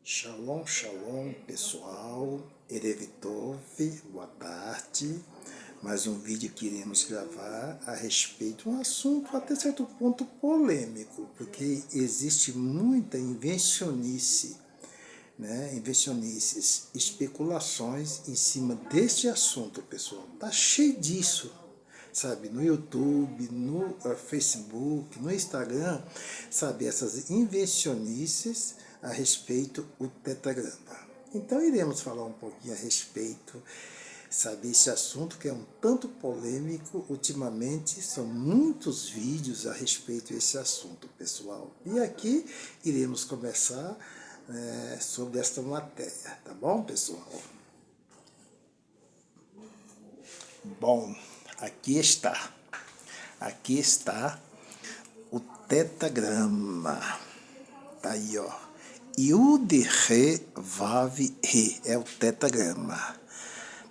Shalom, shalom, pessoal. Erevitov, boa tarde. Mais um vídeo que iremos gravar a respeito de um assunto até certo ponto polêmico, porque existe muita invencionice, invencionices, especulações em cima deste assunto, pessoal. Tá cheio disso, sabe, no YouTube, no Facebook, no Instagram, sabe, essas invencionices a respeito do tetragrama. Então iremos falar um pouquinho a respeito, sabe, esse assunto que é um tanto polêmico. Ultimamente são muitos vídeos a respeito desse assunto, pessoal. E aqui iremos conversar sobre esta matéria, tá bom, pessoal? Bom, aqui está o tetragrama, tá aí, ó, Yud, Re, Vav, Re, é o tetragrama,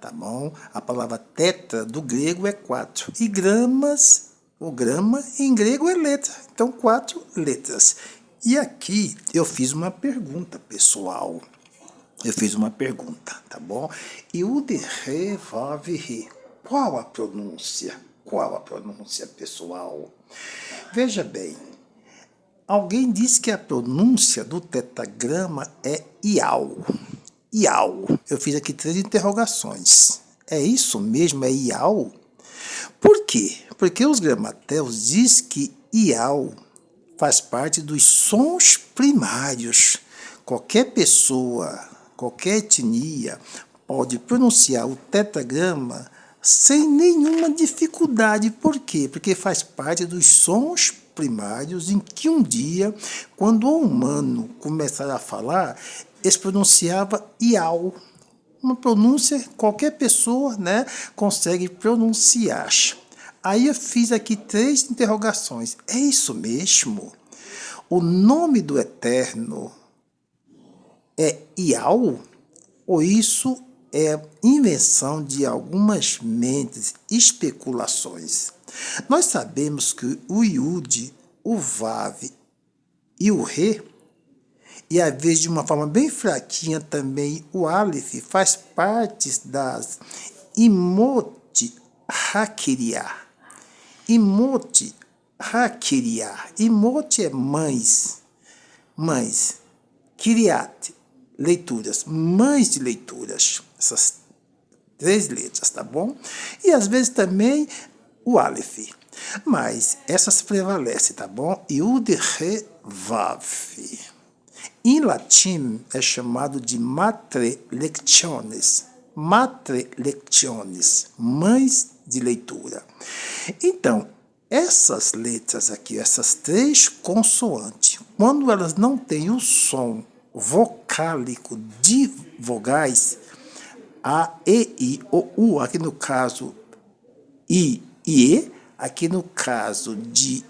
tá bom? A palavra tetra do grego é 4, e gramas, o grama em grego é letra, então 4 letras. E aqui eu fiz uma pergunta, pessoal, tá bom? Yud, Re, Vav, Re, qual a pronúncia? Qual a pronúncia, pessoal? Veja bem, alguém disse que a pronúncia do tetragrama é Iau. Iau. Eu fiz aqui 3 interrogações. É isso mesmo? É Iau? Por quê? Porque os gramateus dizem que Iau faz parte dos sons primários. Qualquer pessoa, qualquer etnia pode pronunciar o tetragrama sem nenhuma dificuldade. Por quê? Porque faz parte dos sons primários em que um dia, quando o humano começar a falar, eles pronunciava Iau. Uma pronúncia, qualquer pessoa, consegue pronunciar. Aí eu fiz aqui 3 interrogações. É isso mesmo? O nome do Eterno é Iau? Ou isso é invenção de algumas mentes, especulações? Nós sabemos que o Yud, o Vav e o Re, e às vezes de uma forma bem fraquinha também o Aleph, faz parte das Imot HaKiriá. Imot HaKiriá. Imot é mães. Kiriat, leituras, mães de leituras. Essas 3 letras, tá bom? E às vezes também o Aleph. Mas essas prevalecem, tá bom? Yud, Re, Vav. Em latim é chamado de matre lectiones. Matre lectiones, mães de leitura. Então, essas letras aqui, essas 3 consoantes, quando elas não têm o som vocálico de vogais, A, E, I, O, U, aqui no caso I e E, aqui no caso de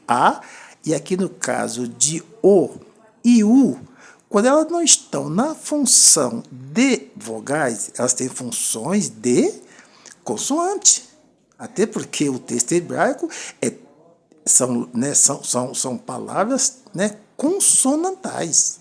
A, e aqui no caso de O e U, quando elas não estão na função de vogais, elas têm funções de consoante. Até porque o texto hebraico são palavras consonantais.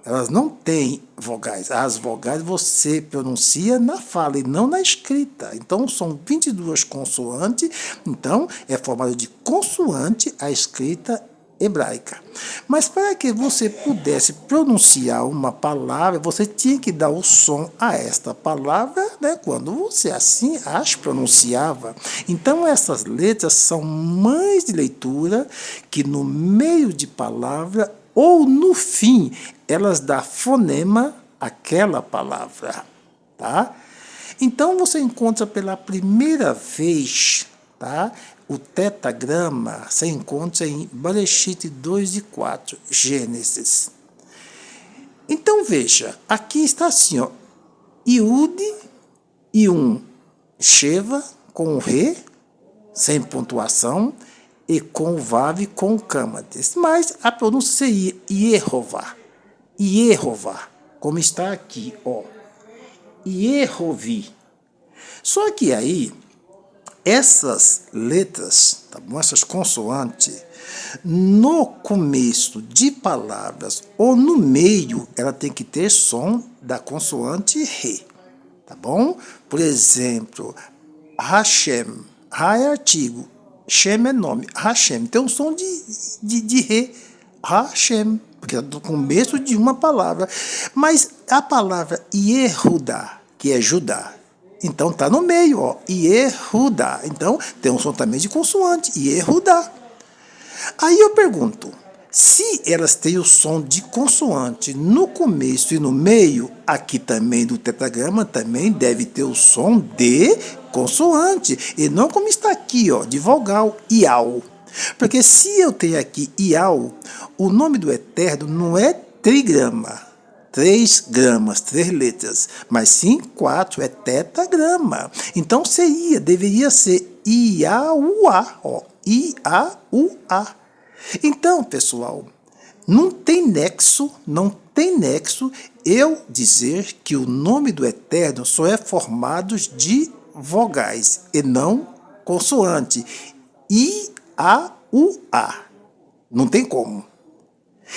Elas não têm vogais. As vogais você pronuncia na fala e não na escrita. Então, são 22 consoantes. Então, é formado de consoante a escrita hebraica. Mas para que você pudesse pronunciar uma palavra, você tinha que dar o som a esta palavra, quando você assim as pronunciava. Então, essas letras são mães de leitura que no meio de palavra ou no fim, elas dão fonema àquela palavra, tá? Então, você encontra pela primeira vez, tá? O tetragrama, você encontra em Bereshit 2 e 4, Gênesis. Então, veja, aqui está assim, ó, Yud e um Sheva com o Re, sem pontuação, e com o Vav com o Câmates. Mas a pronúncia seria Yehová. Yehová, como está aqui, ó. Yehovi. Só que aí, essas letras, tá bom? Essas consoantes, No começo de palavras ou no meio, ela tem que ter som da consoante re, tá bom? Por exemplo, Hashem, Ra é artigo, Shem é nome, Hashem tem um som de re, Hashem, porque é do começo de uma palavra. Mas a palavra Yehudá, que é Judá, então tá no meio, ó, Yehudá. Então tem um som também de consoante, Yehudá. Aí eu pergunto, se elas têm o som de consoante no começo e no meio, aqui também do tetragrama também deve ter o som de consoante, e não como está aqui, ó, de vogal, iau. Porque se eu tenho aqui iau, o nome do Eterno não é trigrama, 3 gramas, 3 letras, mas sim 4, é tetagrama. Então deveria ser Iauá, ó, Iauá. Então, pessoal, não tem nexo eu dizer que o nome do Eterno só é formado de vogais e não consoante. I-A-U-A. Não tem como.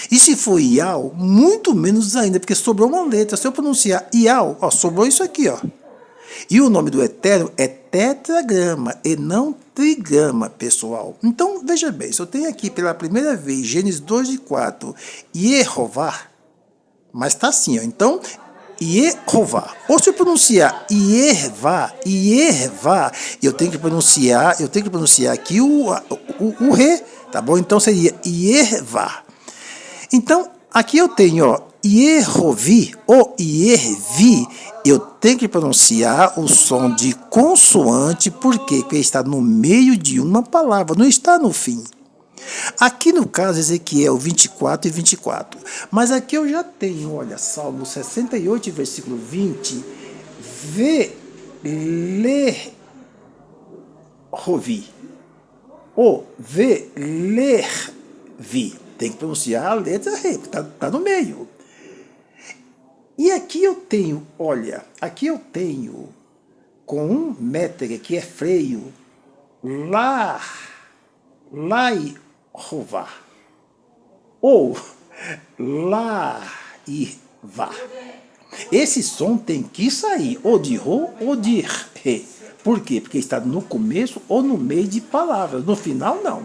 E se for Iau, muito menos ainda, porque sobrou uma letra. Se eu pronunciar Iau, ó, sobrou isso aqui, ó. E o nome do Eterno é tetragrama e não trigrama, pessoal. Então, veja bem, se eu tenho aqui pela primeira vez Gênesis 2:4, Yehová, mas está assim, ó. Então, Yehová. Ou se eu pronunciar Yervá, eu tenho que pronunciar aqui o re, tá bom? Então seria Yervá. Então, aqui eu tenho, ó, Yehovi ou Yervi, eu tenho que pronunciar o som de consoante, por quê? Porque está no meio de uma palavra, não está no fim. Aqui no caso, Ezequiel 24 e 24. Mas aqui eu já tenho, olha, Salmo 68, versículo 20. Ve-le-rovi. Ou ve-ler-vi. Tem que pronunciar a letra re, porque tá no meio. E aqui eu tenho, olha, com um métere, que é freio, lai-rová, ou lá-i-vá. Esse som tem que sair, ou de ro ou de re. Por quê? Porque está no começo ou no meio de palavras, no final não.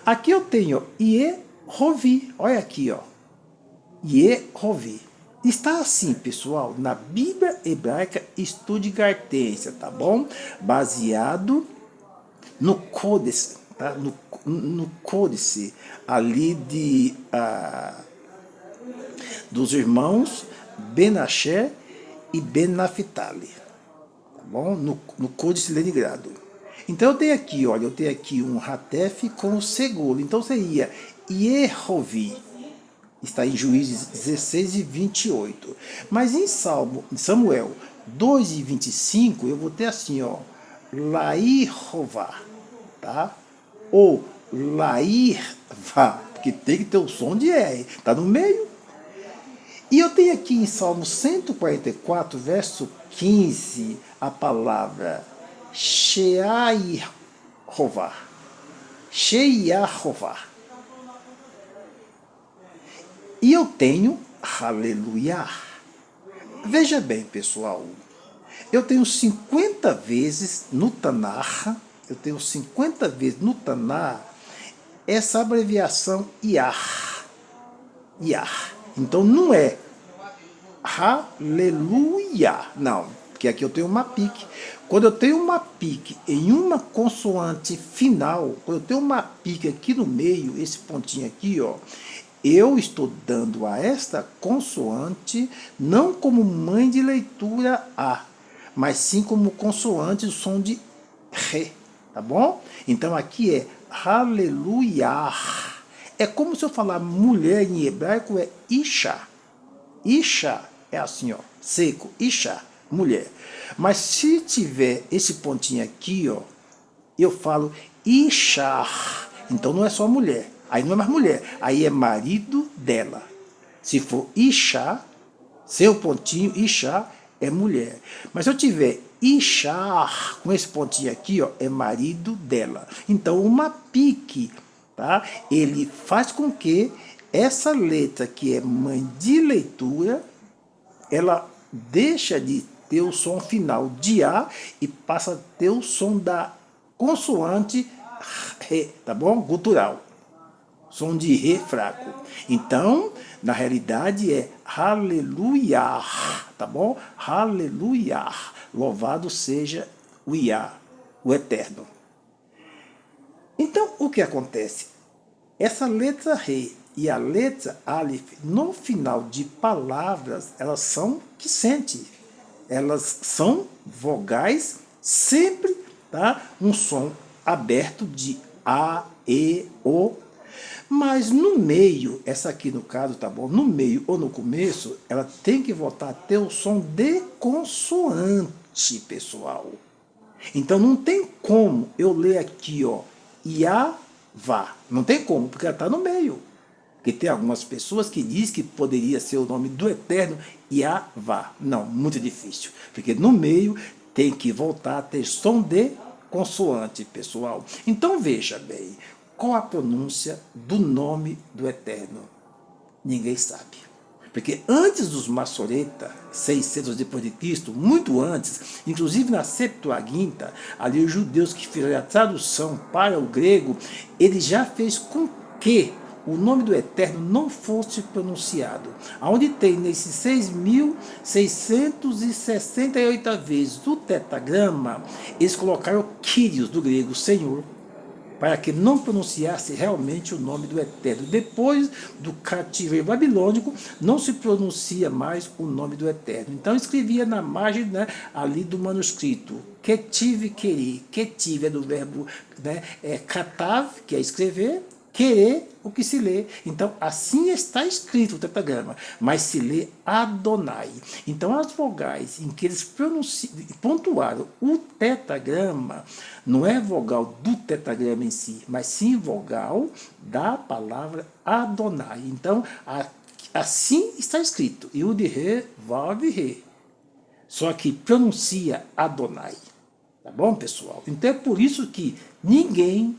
Aqui eu tenho Yehovi, olha aqui, ó, Yehovi. Está assim, pessoal, na Bíblia Hebraica Stuttgartense, tá bom? Baseado no códice, tá? No códice ali dos irmãos Ben Asher e Ben Naphtali, tá bom? No códice Leningrado. Então eu tenho aqui, olha, um Ratef com o segundo. Então seria Yehovi. Está em Juízes 16 e 28. Mas em Samuel 2 e 25, eu vou ter assim, ó, Lairrová, tá? Ou Lairvá, porque tem que ter o som de R, tá no meio. E eu tenho aqui em Salmo 144, verso 15, a palavra Sheairrová. Sheairrová. E eu tenho aleluia. Veja bem, pessoal, eu tenho 50 vezes no Tanar, essa abreviação Iar. Então não é aleluia, não, porque aqui eu tenho uma pique. Quando eu tenho uma pique em uma consoante final, quando eu tenho uma pique aqui no meio, esse pontinho aqui, ó, eu estou dando a esta consoante não como mãe de leitura A, mas sim como consoante do som de Re, tá bom? Então aqui é aleluia. É como se eu falar mulher em hebraico é Isha. Isha é assim, ó, seco, Isha, mulher. Mas se tiver esse pontinho aqui, ó, eu falo Isha. Então não é só mulher. Aí não é mais mulher, aí é marido dela. Se for Isha, seu pontinho, Isha, é mulher. Mas se eu tiver Isha, com esse pontinho aqui, ó, é marido dela. Então, uma pique tá? Ele faz com que essa letra, que é mãe de leitura, ela deixa de ter o som final de A e passa a ter o som da consoante Ré, tá bom? Gutural. Som de Ré fraco. Então, na realidade é aleluia, tá bom? Aleluia. Louvado seja o Iá, o Eterno. Então, o que acontece? Essa letra Ré e a letra Aleph, no final de palavras, elas são que sente. Elas são vogais, sempre, tá? Um som aberto de A, E, O. Mas no meio, essa aqui no caso, tá bom? No meio ou no começo, ela tem que voltar a ter o som de consoante, pessoal. Então não tem como eu ler aqui, ó, Iavá. Não tem como, porque ela está no meio. Porque tem algumas pessoas que dizem que poderia ser o nome do Eterno Iavá. Não, muito difícil. Porque no meio tem que voltar a ter som de consoante, pessoal. Então veja bem, qual a pronúncia do nome do Eterno? Ninguém sabe. Porque antes dos Massoreta, 600 depois de Cristo, muito antes, inclusive na Septuaginta, ali os judeus que fizeram a tradução para o grego, ele já fez com que o nome do Eterno não fosse pronunciado. Onde tem nesses 6.668 vezes o tetagrama, eles colocaram Kyrios do grego, Senhor, para que não pronunciasse realmente o nome do Eterno. Depois do cativeiro babilônico, não se pronuncia mais o nome do Eterno. Então escrevia na margem, né, ali do manuscrito, ketiv querer. Ketiv é do verbo, né, katav, que é escrever, querer, o que se lê. Então, assim está escrito o tetagrama, mas se lê Adonai. Então, as vogais em que eles pontuaram o tetagrama, não é vogal do tetagrama em si, mas sim vogal da palavra Adonai. Então, assim está escrito, Yud, Re, Vav, Re. Só que pronuncia Adonai. Tá bom, pessoal? Então, é por isso que ninguém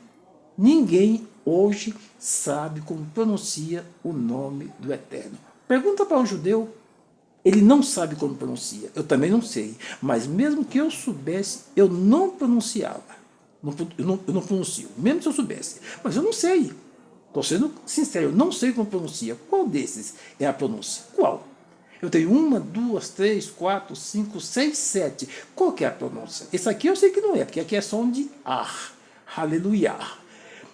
hoje sabe como pronuncia o nome do Eterno. Pergunta para um judeu, ele não sabe como pronuncia. Eu também não sei. Mas mesmo que eu soubesse, eu não pronunciava. Eu não pronuncio, mesmo se eu soubesse. Mas eu não sei. Estou sendo sincero, eu não sei como pronuncia. Qual desses é a pronúncia? Qual? Eu tenho 1, 2, 3, 4, 5, 6, 7. Qual que é a pronúncia? Esse aqui eu sei que não é, porque aqui é som de ar. Aleluia.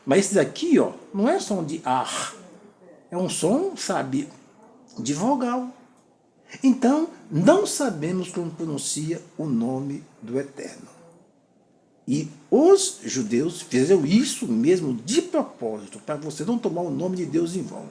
Mas esse daqui, ó, não é som de ar. É um som, sabe, de vogal. Então, não sabemos como pronuncia o nome do Eterno. E os judeus fizeram isso mesmo de propósito, para você não tomar o nome de Deus em vão.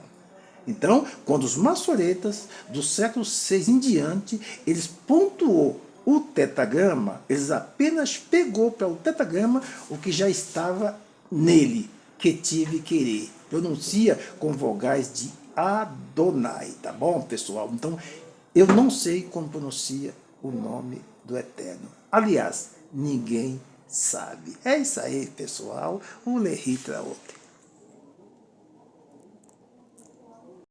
Então, quando os maçoretas, do século VI em diante, eles pontuou o tetagrama, eles apenas pegou para o tetagrama o que já estava nele, ketiv querer. Pronuncia com vogais de Adonai, tá bom, pessoal? Então, eu não sei como pronuncia o nome do Eterno. Aliás, ninguém sabe. É isso aí, pessoal. O Lehitra Outra.